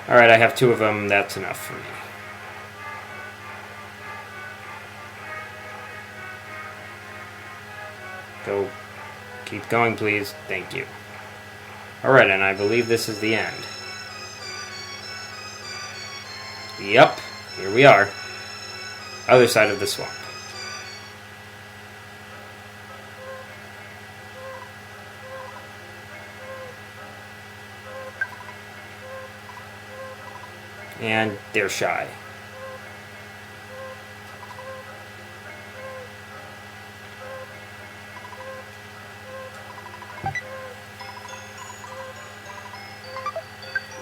Alright, I have 2 of them. That's enough for me. Go. Keep going, please. Thank you. Alright, and I believe this is the end. Yep. Here we are. Other side of the swamp. And they're shy.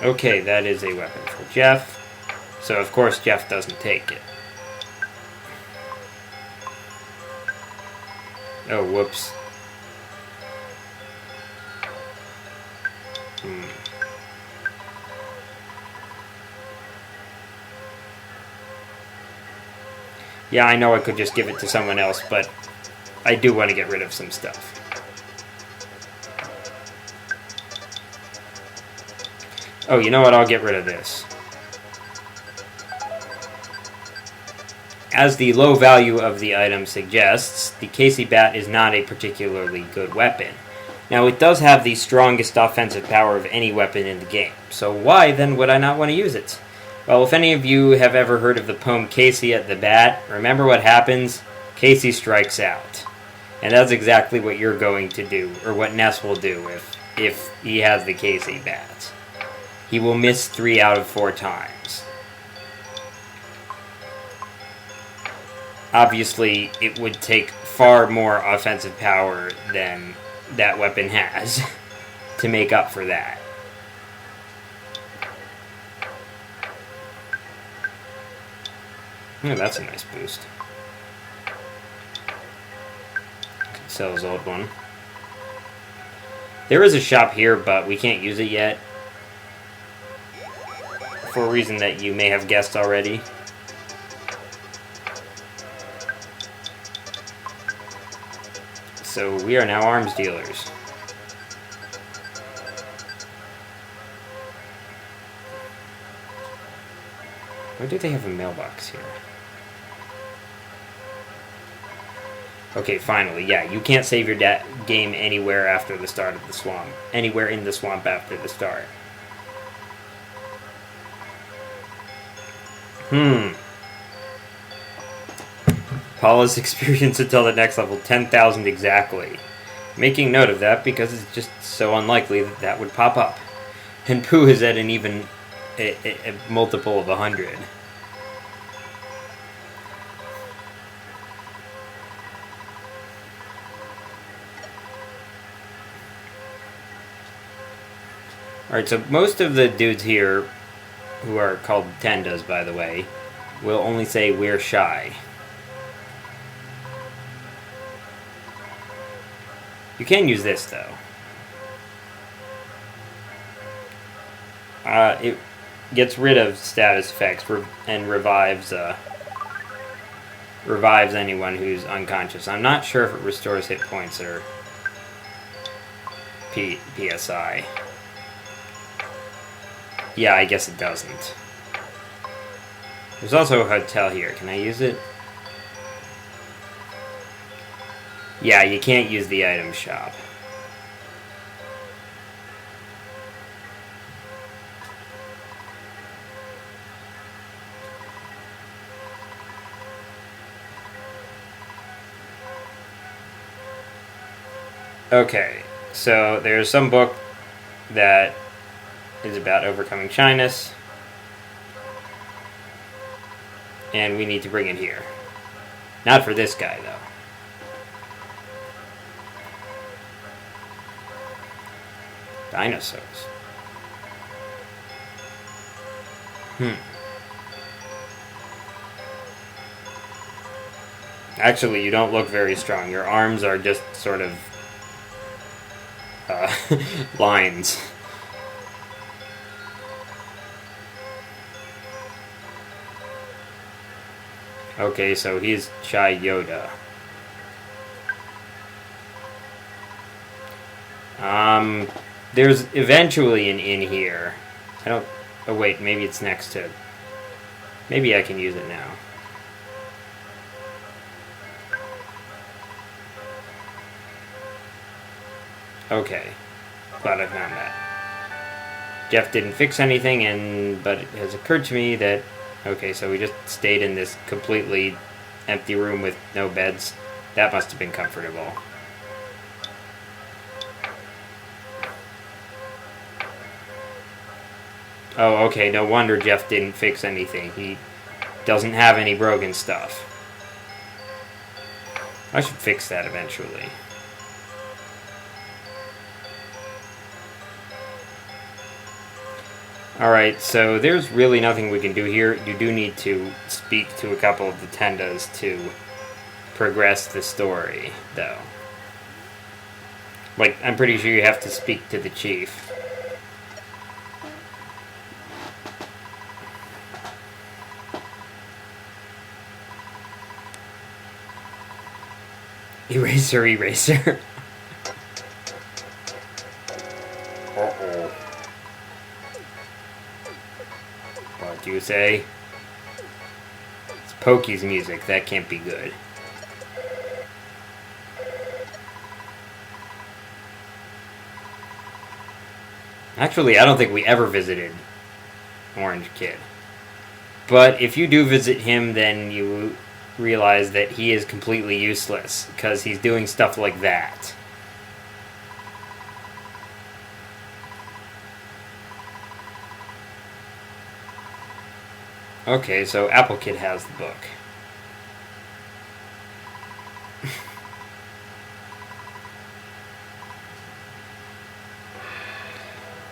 Okay, that is a weapon for Jeff. So, of course, Jeff doesn't take it. Oh, whoops. Yeah, I know I could just give it to someone else, but I do want to get rid of some stuff. Oh, you know what? I'll get rid of this. As the low value of the item suggests, the Casey Bat is not a particularly good weapon. Now, it does have the strongest offensive power of any weapon in the game, so why then would I not want to use it? Well, if any of you have ever heard of the poem Casey at the Bat, remember what happens? Casey strikes out. And that's exactly what you're going to do, or what Ness will do if he has the Casey Bat. He will miss 3 out of 4 times. Obviously, it would take far more offensive power than that weapon has to make up for that. Oh, that's a nice boost. Could sell his old one. There is a shop here, but we can't use it yet. For a reason that you may have guessed already. So we are now arms dealers. Why do they have a mailbox here? Okay, finally, yeah, you can't save your game anywhere after the start of the swamp. Anywhere in the swamp after the start. Paula's experience until the next level, 10,000 exactly. Making note of that because it's just so unlikely that that would pop up. And Pooh is at an even a multiple of 100. Alright, so most of the dudes here, who are called Tendas, by the way, will only say, "We're shy." You can use this, though. It gets rid of status effects and revives anyone who's unconscious. I'm not sure if it restores hit points or PSI. Yeah, I guess it doesn't. There's also a hotel here. Can I use it? Yeah, you can't use the item shop. Okay, so there's some book that is about overcoming shyness. And we need to bring it here. Not for this guy, though. Dinosaurs. Actually, you don't look very strong. Your arms are just sort of lines. Okay, so he's Shy Yoda. There's eventually an inn here. Oh wait, maybe it's next to... Maybe I can use it now. Okay. Glad I found that. Jeff didn't fix anything, but it has occurred to me that... Okay, so we just stayed in this completely empty room with no beds. That must have been comfortable. Oh, okay, no wonder Jeff didn't fix anything. He doesn't have any broken stuff. I should fix that eventually. Alright, so there's really nothing we can do here. You do need to speak to a couple of the Tendas to progress the story, though. Like, I'm pretty sure you have to speak to the chief. Eraser, eraser. Uh-oh. What do you say? It's Pokey's music. That can't be good. Actually, I don't think we ever visited Orange Kid. But if you do visit him, then you realize that he is completely useless, because he's doing stuff like that. Okay, so Apple Kid has the book.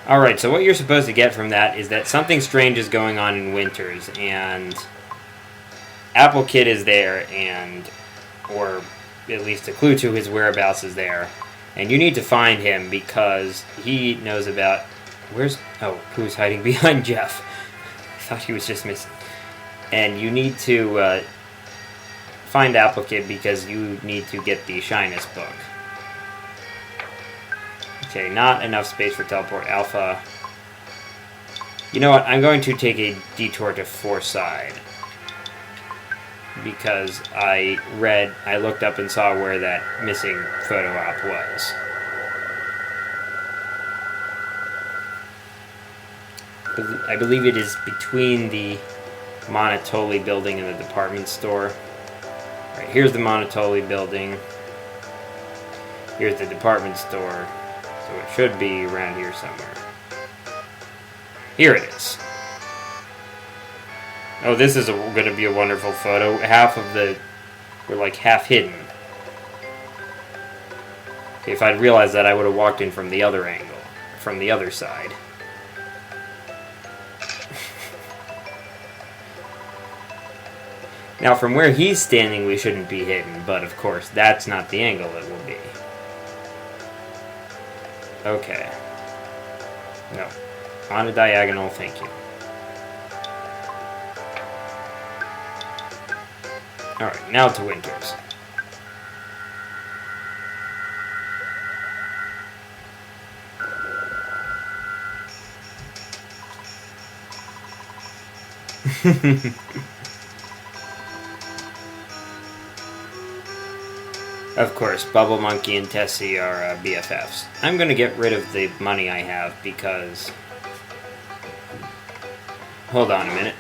Alright, so what you're supposed to get from that is that something strange is going on in Winters, and Apple Kid is there, or at least a clue to his whereabouts is there, and you need to find him because he knows about... who's hiding behind Jeff? I thought he was just missing. And you need to find Apple Kid because you need to get the Shyness book. Okay, not enough space for teleport alpha. You know what? I'm going to take a detour to Fourside, because I looked up and saw where that missing photo op was. I believe it is between the Monotoli building and the department store. Right, here's the Monotoli building. Here's the department store. So it should be around here somewhere. Here it is. Oh, this is going to be a wonderful photo. We're like half hidden. Okay, if I'd realized that, I would have walked in from the other angle. From the other side. Now, from where he's standing, we shouldn't be hidden, but of course, that's not the angle it will be. Okay. No. On a diagonal, thank you. Alright, now to Winters. Of course, Bubble Monkey and Tessie are BFFs. I'm going to get rid of the money I have because... Hold on a minute.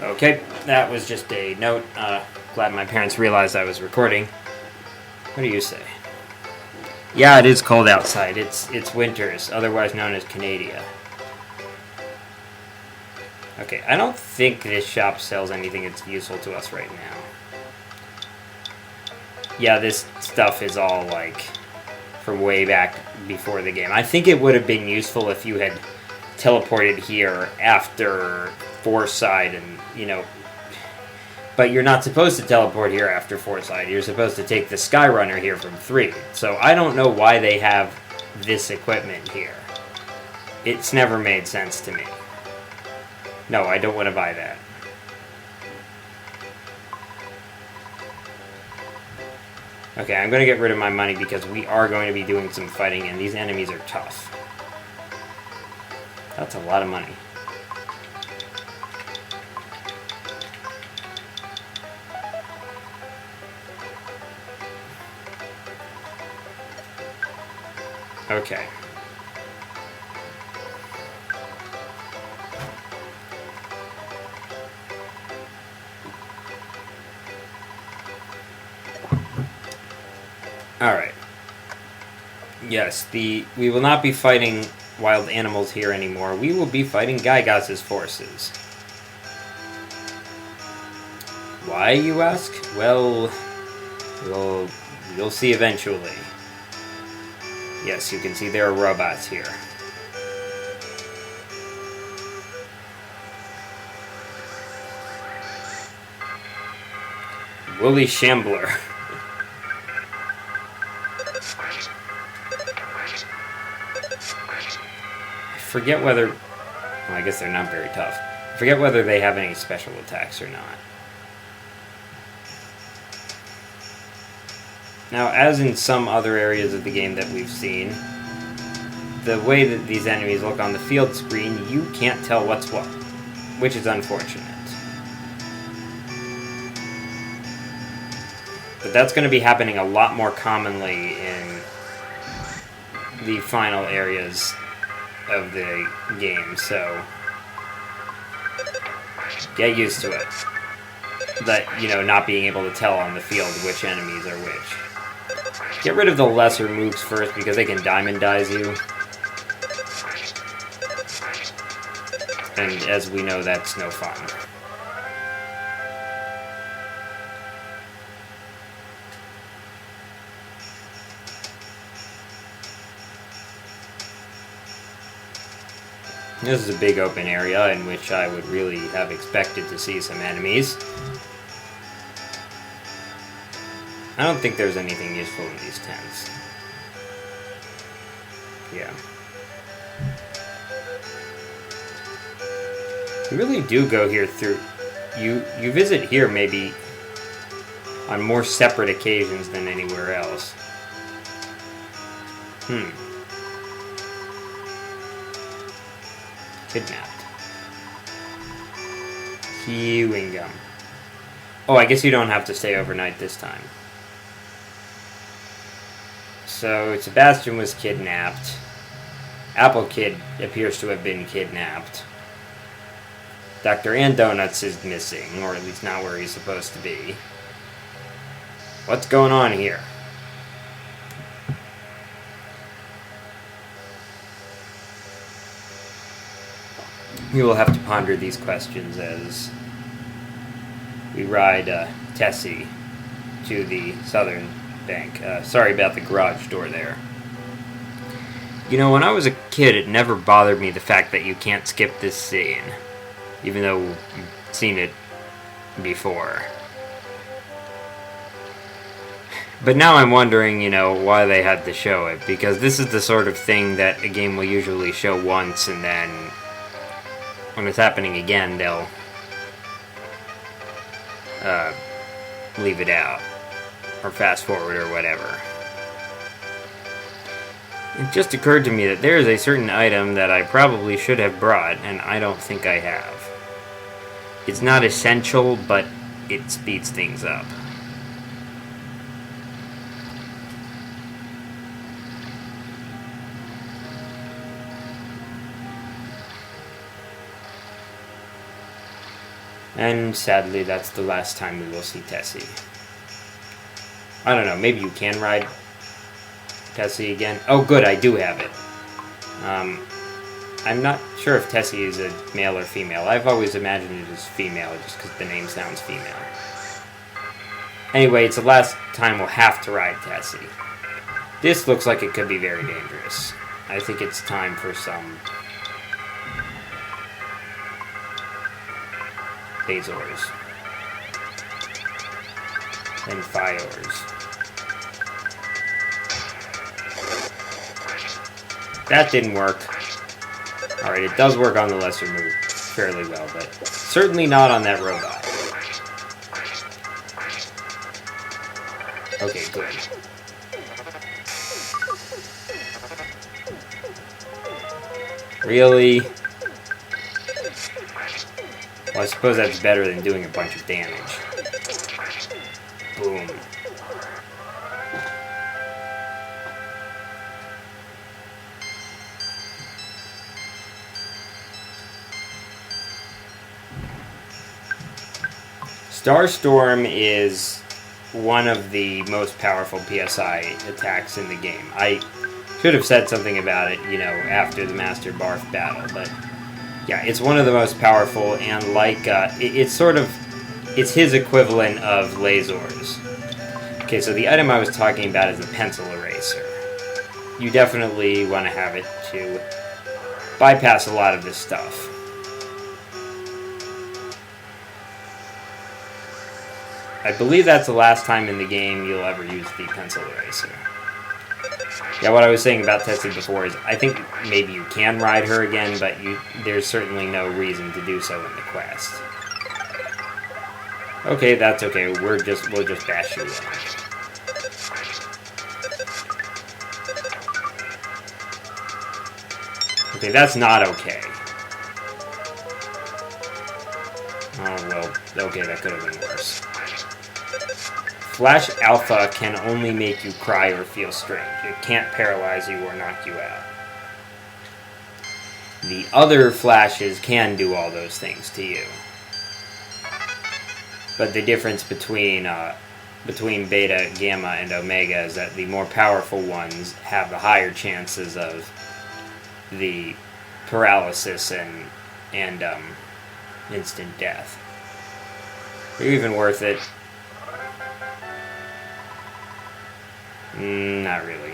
Okay, that was just a note. Glad my parents realized I was recording. What do you say? Yeah, it is cold outside. It's Winters, otherwise known as Canada. Okay, I don't think this shop sells anything that's useful to us right now. Yeah, this stuff is all, like, from way back before the game. I think it would have been useful if you had teleported here after Fourside and, you know... But you're not supposed to teleport here after Fourside. You're supposed to take the Skyrunner here from 3. So I don't know why they have this equipment here. It's never made sense to me. No, I don't want to buy that. Okay, I'm going to get rid of my money because we are going to be doing some fighting, and these enemies are tough. That's a lot of money. Okay. Alright. Yes, we will not be fighting wild animals here anymore. We will be fighting Gygas's forces. Why, you ask? Well, you'll see eventually. Yes, you can see there are robots here. Woolly Shambler. I forget whether... Well, I guess they're not very tough. I forget whether they have any special attacks or not. Now, as in some other areas of the game that we've seen, the way that these enemies look on the field screen, you can't tell what's what, which is unfortunate. But that's going to be happening a lot more commonly in the final areas of the game, so get used to it. That, you know, not being able to tell on the field which enemies are which. Get rid of the lesser moves first because they can diamond dice you. And as we know, that's no fun. This is a big open area in which I would really have expected to see some enemies. I don't think there's anything useful in these tents. Yeah. You really do go here through... You visit here maybe on more separate occasions than anywhere else. Kidnapped. Hewingham. Oh, I guess you don't have to stay overnight this time. So, Sebastian was kidnapped. Apple Kid appears to have been kidnapped. Dr. Andonuts is missing, or at least not where he's supposed to be. What's going on here? We will have to ponder these questions as we ride Tessie to the southern bank. Sorry about the garage door there. You know, when I was a kid, it never bothered me the fact that you can't skip this scene, even though you've seen it before. But now I'm wondering, you know, why they had to show it, because this is the sort of thing that a game will usually show once, and then when it's happening again, they'll leave it out, or fast forward, or whatever. It just occurred to me that there is a certain item that I probably should have brought, and I don't think I have. It's not essential, but it speeds things up. And sadly, that's the last time we will see Tessie. I don't know, maybe you can ride Tessie again. Oh good, I do have it. I'm not sure if Tessie is a male or female. I've always imagined it as female just because the name sounds female. Anyway, it's the last time we'll have to ride Tessie. This looks like it could be very dangerous. I think it's time for some Phasors. And Fiors. That didn't work. Alright, it does work on the lesser move fairly well, but certainly not on that robot. Okay, good. Really? Well, I suppose that's better than doing a bunch of damage. Boom. Starstorm is one of the most powerful PSI attacks in the game. I should have said something about it, you know, after the Master Barf battle, but yeah, it's one of the most powerful, and like, it's sort of, it's his equivalent of lasers. Okay, so the item I was talking about is the pencil eraser. You definitely want to have it to bypass a lot of this stuff. I believe that's the last time in the game you'll ever use the pencil eraser. Yeah, what I was saying about Tessie before is I think maybe you can ride her again, but there's certainly no reason to do so in the quest. Okay, that's okay. We'll just bash you along. Okay, that's not okay. Oh, well, okay, that could have been worse. Flash Alpha can only make you cry or feel strange. It can't paralyze you or knock you out. The other flashes can do all those things to you. But the difference between Beta, Gamma, and Omega is that the more powerful ones have the higher chances of the paralysis and instant death. They're even worth it. Not really.